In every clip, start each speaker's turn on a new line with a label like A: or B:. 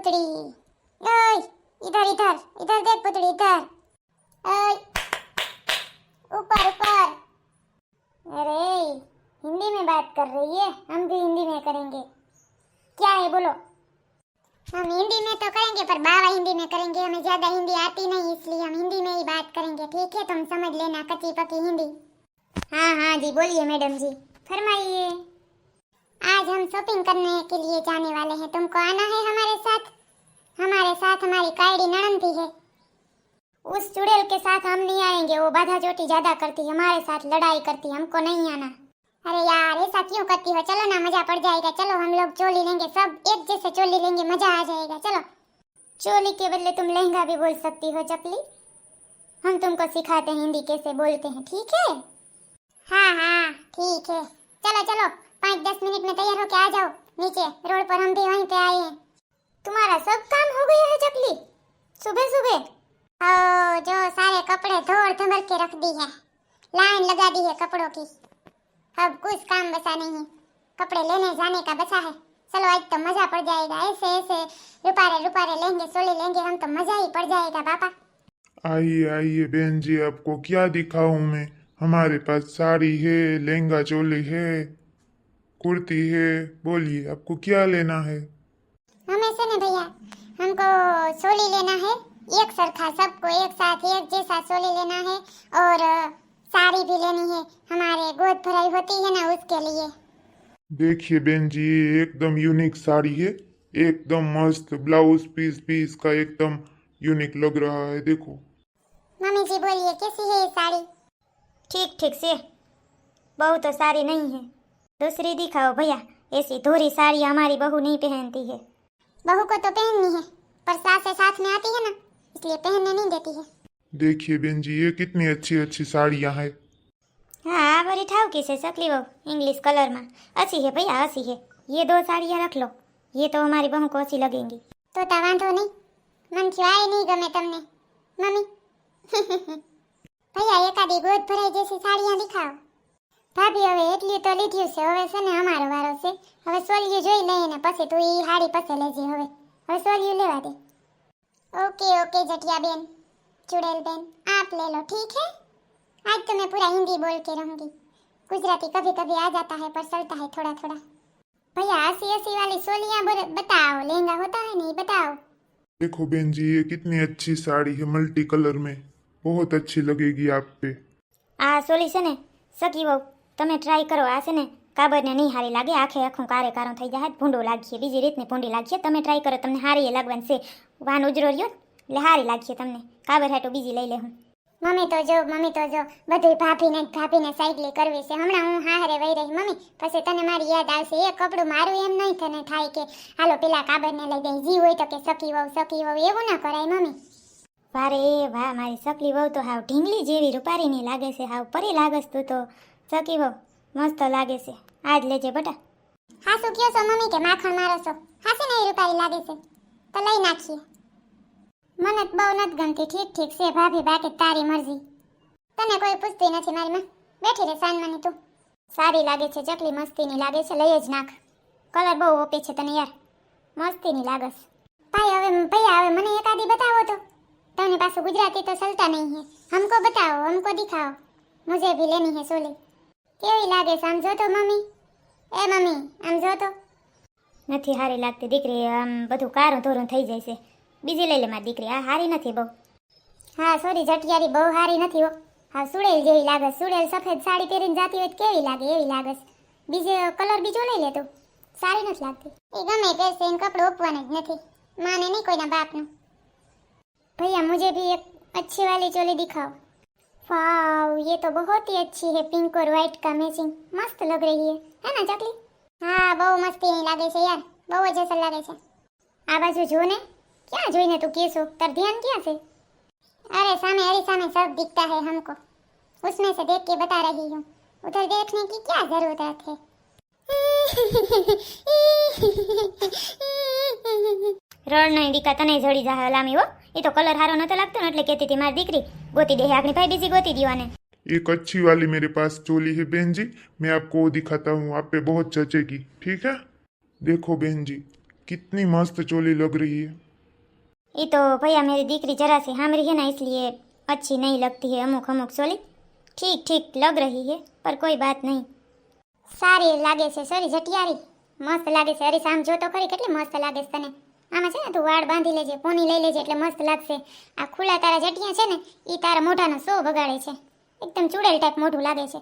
A: पुतड़ी। ओए इधर इधर इधर देख पुतड़ी इधर। ओए ऊपर ऊपर। अरे हिंदी में बात कर रही है, हम भी हिंदी में करेंगे। क्या है बोलो। हम हिंदी में तो करेंगे पर बाबा हिंदी में करेंगे, हमें ज्यादा हिंदी आती नहीं इसलिए हम हिंदी में ही बात करेंगे, ठीक है? तुम समझ लेना कच्ची पक्की हिंदी। हाँ हाँ जी बोलिए मैडम जी, फरमाइए। आज हम शॉपिंग करने के लिए जाने वाले हैं, तुमको आना है हमारे साथ। हमारे साथ हमारी कायड़ी ननद भी है। उस चुड़ैल के साथ हम नहीं आएंगे, वो बाधा चोटी ज्यादा करती है, हमारे साथ लड़ाई करती है, हमको नहीं आना। अरे यार ऐसा क्यों करती हो, चलो ना मजा पड़ जाएगा। चलो हम लोग चोली लेंगे, सब एक जैसे चोली लेंगे, मजा आ जाएगा। चलो चोली के बदले तुम लहंगा भी बोल सकती हो चपली, हम तुमको सिखाते हैं हिंदी कैसे बोलते हैं, ठीक है? हाँ हाँ ठीक है। चलो चलो 5-10 मिनट में तैयार होके आ जाओ नीचे रोड पर, हम भी वहीं पे आए हैं। तुम्हारा सब काम हो गया है चपली सुबह सुबह? जो सारे कपड़े धोड़ धमर के रख दी है, लाइन लगा दी है कपड़ों की, अब कुछ काम बचा नहीं है, कपड़े लेने जाने का बचा है। चलो आज तो मजा पड़ जाएगा, ऐसे ऐसे रुपारे रुपारे लेंगे, सोले लेंगे हम तो मजा ही पड़ जाएगा पापा।
B: आइए आइए बहन जी, आपको क्या दिखाऊं मैं? हमारे पास साड़ी है, लहंगा चोली है, कुर्ती है, बोलिए आपको क्या लेना है?
A: हमें से न भैया, हमको सोली लेना है, एक सरखा सबको एक साथ एक जैसा सोली लेना है, और साड़ी भी लेनी है, हमारे गोद भराई होती है ना उसके लिए।
B: देखिए बहन जी, ये एकदम यूनिक साड़ी है, एकदम मस्त ब्लाउज पीस पीस का एकदम यूनिक लग रहा है, देखो।
A: मम्मी जी बोलिए कैसी है ये साड़ी?
C: ठीक ठीक से, बहुत तो सारी नहीं है, दूसरी दिखाओ भैया। ऐसी धोरी साड़ी हमारी बहू नहीं पहनती है।
A: बहू को तो पहननी है पर सास से साथ में आती है ना, इसलिए पहनने नहीं देती है।
B: देखिए बहन जी, ये कितनी अच्छी अच्छी साड़ियाँ हैं।
C: हाँ बड़ी ठावकी से सकली वो इंग्लिश कलर में अच्छी है भैया, अच्छी है। ये 2 साड़ियाँ रख लो, ये तो हमारी बहू को अच्छी लगेंगी।
A: तो वांधो नहीं, मन छुआई नहीं गमे तमने मम्मी। भैया एकादी गोद भराई जैसी साड़ियाँ दिखाओ। ભાભી હવે એટલી તો લીધ્યું છે, હવે છે ને અમારો વારો છે, હવે સોલિયું જોઈ લઈએ ને પછી તું ઈ હાડી પાસે લેજે, હવે સોલિયું લેવા દે। ओके ओके जटिया बेन, चुड़ैल बेन आप ले लो, ठीक है? आज तो मैं पूरा हिंदी बोल के रहूंगी, गुजराती कभी कभी आ जाता है पर चलता है थोड़ा थोड़ा। भैया 80-80 वाली सोलियां बताओ, लहंगा होता है नहीं बताओ।
B: देखो बहन जी, ये कितनी अच्छी साड़ी है, मल्टी कलर में, बहुत अच्छी लगेगी आप पे।
C: આ સોલી છે ને સકી બહુ, તમે ટ્રાય કરો। આ છે ને કાબરને નહીં હારી લાગે, આખે આખું કારે કારો થઈ જાય, ભૂંડો લાગીએ, બીજી રીતની ભૂંડી લાગીએ। તમે ટ્રાય કરો, તમને હારી લાગવાની છે, વાન ઉજરો રહ્યો એટલે હારી લાગીએ તમને। કાબર હાટો બીજી લઈ લે હું।
A: મમ્મી તો જો બધું ભાભીને સાઈડલી કરવી છે, હમણાં હું હારે વહી રહી મમ્મી, પછી તને મારી યાદ આવશે, એ કપડું મારું એમ નહીં તને થાય કે હાલો પેલા કાબરને લઈ દઈ, જી હોય તો કે સકી વહુ એવું ના કરાય મમ્મી।
C: વારે વાહ, મારી સકલી વહુ તો હાવ ઢીંગલી જેવી રૂપારીની લાગે છે, હાવ પરી લાગસ તું તો સકી વહુ, મસ્ત લાગે છે, આજ લેજે બટા।
A: હાસુ કયો છો મમ્મી કે માખણ મારો છો? હાસી નહીં રૂપારી લાગે છે તો લઈ નાખીએ। મને તો બહુ નથી ગમતી, ઠીક છે ભાભી, બાકી તારી મરજી, તને કોઈ પૂછતી નથી મારી માં, બેઠી રે સાનમાની તું। સારી લાગે છે ચકલી, મસ્તીની લાગે છે, લઈ જ નાખ, કલર બહુ ઓપે છે તને યાર, મસ્તીની લાગસ। ભાઈ હવે ભૈયા હવે મને એકાદી બતાવો તો, तने पास गुजराती तो चलता नहीं है, हमको बताओ, हमको दिखाओ, मुझे भी लेनी है सोली। केवी लागे समझो तो मम्मी, ए मम्मी आम जो तो।
C: નથી હારી લાગતી દીકરી, આમ બધું કારું ધોરું થઈ જાય છે, બીજી લઈ લે મારી દીકરી, આ હારી નથી બહુ।
A: હા સોરી જટિયારી, બહુ હારી નથી હો, હા સુડેલ જેવી લાગે, સુડેલ સફેદ સાડી પહેરીને જાતી હોય કેવી લાગે એવી લાગે, બીજો કલર બીજો લઈ લે તું, સારી નથી લાગતી। એ ગમે પહેરશે, એને કપડું ઓપવાનું જ નથી, માને નહીં કોઈના બાપનું। भैया मुझे भी एक अच्छी वाली चोली दिखाओ। वाव ये तो बहुत ही अच्छी है, पिंक और व्हाइट का मैचिंग मस्त लग रही है ना चकली? हाँ बहू मस्ती नहीं लागे છે यार, બહુ જ અસર લાગે છે। આ બાજુ જો ને, ક્યાં જોઈને તું કેસો, તાર ધ્યાન ક્યાં છે? अरे सामने अरे सामने सब दिखता है हमको, उसमें से देख के बता रही हूँ, उधर देखने की क्या जरूरत है।
C: રડ નહીં દીકા, તને જડી જાય લામી હો, એ તો કલર હારો નતો લાગતો ને એટલે કહેતી હતી મારી દીકરી ગોતી દે, આપણી ભાઈ બીજી ગોતી દીવાને।
B: एक अच्छी वाली मेरे पास चोली है बहन जी, मैं आपको वो दिखाता हूँ, आप पे बहुत जचेगी, ठीक है? देखो बहन जी, कितनी मस्त चोली लग रही है।
C: ये तो भैया मेरी दीकरी जरा सी हामरी है ना, इसलिए अच्छी नहीं लगती है अमुक अमुक चोली। ठीक ठीक लग रही है पर कोई बात नहीं।
A: સારી લાગે છે સોરી જટિયારી, મસ્ત લાગે છે. અરે સામ જો તો ખરી કેટલી મસ્ત લાગે છે તને. આમાં છે ને તું વાળ બાંધી લેજે, પોની લઈ લેજે એટલે મસ્ત લાગશે. આ ખુલ્લા તારા જટિયા છે ને એ તારા મોઢાનો સો બગાડે છે. એકદમ ચૂડેલ ટાઈપ મોઢું લાગે છે.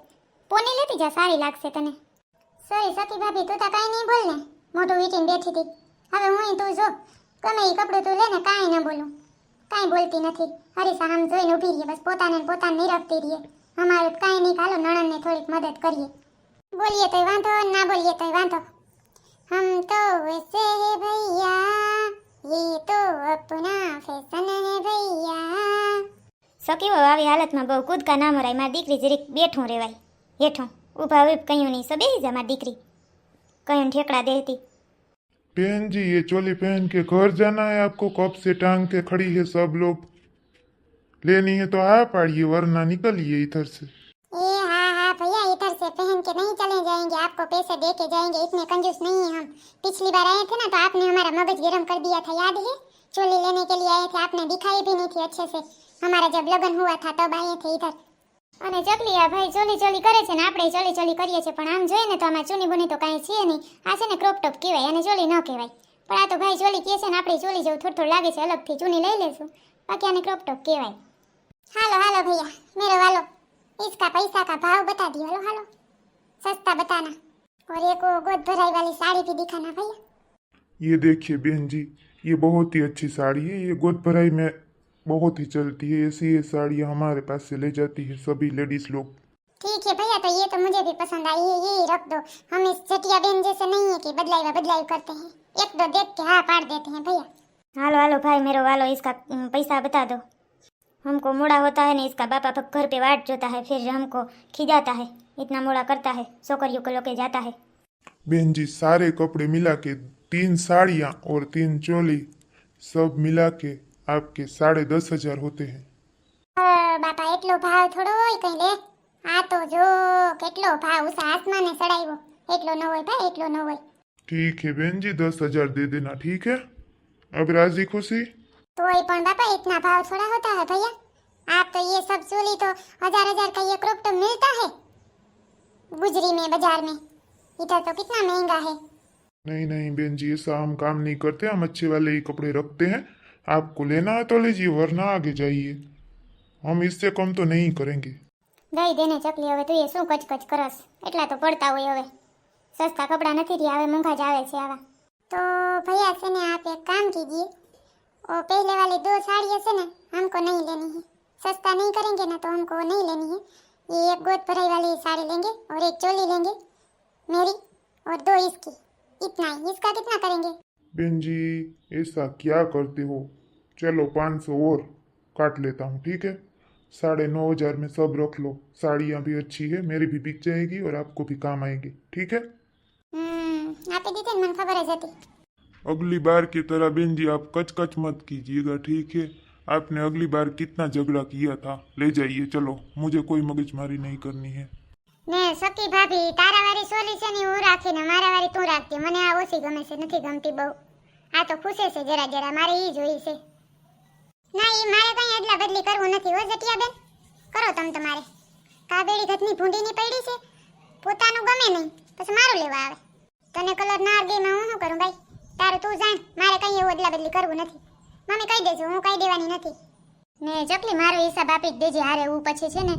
A: પોની લેતી જા, સારી લાગશે તને. સોરી સતી ભાભી તું તો કાંઈ નહીં બોલ ને, મોઢું વીટીને બેઠી હતી. હવે હું તું જો ગમે એ કપડું તું લે ને, કાંઈ ન બોલું, કાંઈ બોલતી નથી. હરીસા આમ જોઈને ઊભી રહીએ, બસ પોતાને નિરખતી રહીએ. અમારું કાંઈ નહીં, કાલો નણંદને થોડીક મદદ કરીએ. बोलिए तो वांधो, ना बोलिए तो वांधो. हम तो वैसे है भैया, ये तो अपना फैशन है भैया.
C: સકી વહુ આવી હાલતમાં બહુ કૂદકા ના મરાય. મારી દીકરી જરીક બેઠું રેવાય, હેઠું ઊભા ઊભ કયું નહીં સબે જા મારી દીકરી, કયું ઠેકડા દેતી.
B: बहन जी ये चोली पहन के घर जाना है आपको, कब से टांग के खड़ी है सब लोग. लेनी है तो आ पाड़िए वरना निकलिए इधर से.
A: ए हाँ हाँ भैया, इधर से पहन के नहीं चले जाएंगे, आपको पैसे दे के जाएंगे, इतने कंजूस नहीं है हम. पिछली बार आए थे ना तो आपने हमारा मगज गर्म कर दिया था, याद है? चोली लेने के लिए आए थे, आपने दिखाई भी नहीं थी अच्छे से. हमारा जब लगन हुआ था तब आए थे इधर. અને ચકલી આ ભાઈ ચોલી ચોલી કરે છે ને આપણે ચોલી ચોલી કરીએ છીએ, પણ આમ જોઈએ ને તો આમાં ચૂની બુની તો કાંઈ છે નહીં. આ છે ને ક્રોપ ટોપ કહેવાય, અને ચોલી ન કહેવાય. પણ આ તો ભાઈ ચોલી કહે છે ને આપણી ચોલી જેવું થોડું થોડું લાગે છે, અલગથી ચૂની લઈ લેશું, બાકી આને ક્રોપ ટોપ કહેવાય. હાલો હાલો ભૈયા મેરો વાલો, इसका पैसा का भाव बता दियो. हेलो हेलो सस्ता बताना. और एक वो गोद भराई वाली साड़ी भी दिखाना भैया.
B: ये देखिए बहन जी, ये बहुत ही अच्छी साड़ी है, ये गोद भराई में बहुत ही चलती है. ऐसी ये साड़ियाँ हमारे पास से ले जाती है सभी लेडीज लोग.
A: ठीक है भैया, तो ये तो मुझे भी पसंद आई है, ये रख दो. हम इस चटिया बहन जैसे नहीं है कि बदलाई करते हैं, एक दो देख के हाँ पाड़ देते हैं भैया.
C: हालो हालो भाई मेरे वालो, इसका पैसा बता दो. हमको मुड़ा होता है ना, इसका बापा घर पे वाट जोता है, फिर हमको खिजाता है, इतना मुड़ा करता है, छोकरियों को लेके जाता है.
B: बहन जी सारे कपड़े मिला के 3 साड़ियाँ और 3 चोली सब मिला के आपके 10,500 होते हैं.
A: બાપા એટલો ભાવ થોડો હોય કઈ લે. આ તો જો કેટલો ભાવ ઉષા આસમાને ચડાવ્યો, એટલો ન હોય ભાઈ, એટલો ન હોય.
B: ठीक है बहन जी 10,000 दे देना, ठीक है? अब राजी खुशी.
A: तोय पण बापा इतना भाव थोड़ा होता है भैया. आप तो ये सब चोली तो 1000 का ये क्रॉप टॉप मिलता है गुजरी में, बाजार में. इधर तो कितना महंगा है.
B: नहीं नहीं बहन जी ऐसा हम काम नहीं करते, हम अच्छे वाले ही कपड़े रखते हैं. आपको लेना है तो लीजिए वरना आगे जाइए, हम इससे कम तो नहीं करेंगे.
A: દઈ દેને ચકલી, હવે તું એ શું કચકચ કરસ, એટલા તો પડતા હોય. હવે સસ્તા કપડા નથી રહ્યા, હવે મોંઘા જ આવે છે આવા. તો ભैया से ने आप एक काम कीजिए, और पहले वाली 2 साड़ियाँ से ना हमको नहीं लेनी है, सस्ता नहीं करेंगे ना तो हमको नहीं लेनी है. ये एक गोद भराई वाली साड़ी लेंगे और एक चोली लेंगे मेरी और 2 इसकी, इतना ही. इसका कितना करेंगे?
B: बहन जी ऐसा क्या करते हो, चलो 500 और काट लेता हूँ, ठीक है? 9,500 में सब रख लो. साड़ियाँ भी अच्छी है, मेरी भी बिक जाएगी और आपको भी काम आएगी, ठीक है?
A: आपे दी थी मन खबर है जाती.
B: अगली बार की तरह बहन जी आप कच कच मत कीजिएगा, ठीक है? आपने अगली बार कितना झगड़ा किया था, ले जाइए चलो, मुझे कोई मगजमारी नहीं करनी है.
A: ને સકી ભાભી તારા વાળી સોલી છે ને હું રાખીને મારા વાળી તું રાખતી. મને આ ઓછી ગમે છે, નથી ગમતી બહુ. આ તો ખુશે છે જરા જરા, મારે ઈ જોઈ છે. ના ઈ મારે કઈ અદલા બદલી કરવું નથી હો જટિયા બેન, કરો તમ તમારે. કાબેડી ઘટની ભૂંડીની પડી છે, પોતાનું ગમે નહીં પછી મારું લેવા આવે. તને કલર ના ગેમાં હું શું કરું ભાઈ, તારું તું જાણ, મારે કઈ એવું અદલા બદલી કરવું નથી. મમ્મી કહી દેજો, હું કહી દેવાની નથી. ને ચકલી મારો હિસાબ આપી જ દેજે, હારે હું પછી છે ને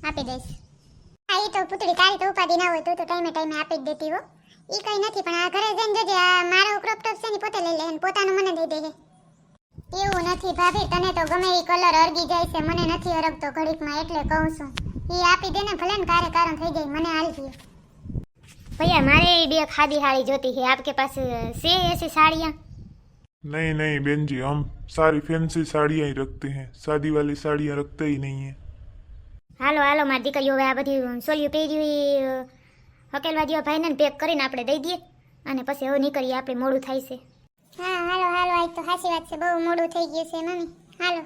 A: આપી દઈશ. હા ઈ તો પુતળી તારી તો ઉપાધિ ના હોય તો ટાઈમે ટાઈમે આપી જ દેતી હો. ઈ કઈ નથી, પણ આ ઘરે જઈને જોજે, આ મારો ક્રોપ ટોપ છે ને પોતે લઈ લે અને પોતાનું મને દઈ દે. એવું નથી ભાભી, તને તો ગમે એ કલર અરગી જાય છે, મને નથી અરગતો ઘડીકમાં, એટલે કહું છું. ઈ આપી દે ને ભલે ને કારે કારણ થઈ જાય, મને હાલ દે.
C: भैया मारे भी खादी हाड़ी जोती है, आपके पास से ऐसी साड़ियाँ?
B: नहीं नहीं बहन जी हम सारी फैंसी साड़ियाँ ही रखते हैं, शादी वाली साड़ियाँ रखते ही नहीं है.
C: हालो हालो मारी दीकरीओ હવે આ બધી સોલિયું પહેર્યું હકેલવા દ્યો ભાઈને, પેક કરીને આપણે દઈ દઈએ અને પછી હવે નીકળીએ, આપણે મોડું થાય છે.
A: હા હાલો હાલો, આજ તો સાચી વાત છે, બહુ મોડું થઈ ગયું છે મમ્મી. હાલો.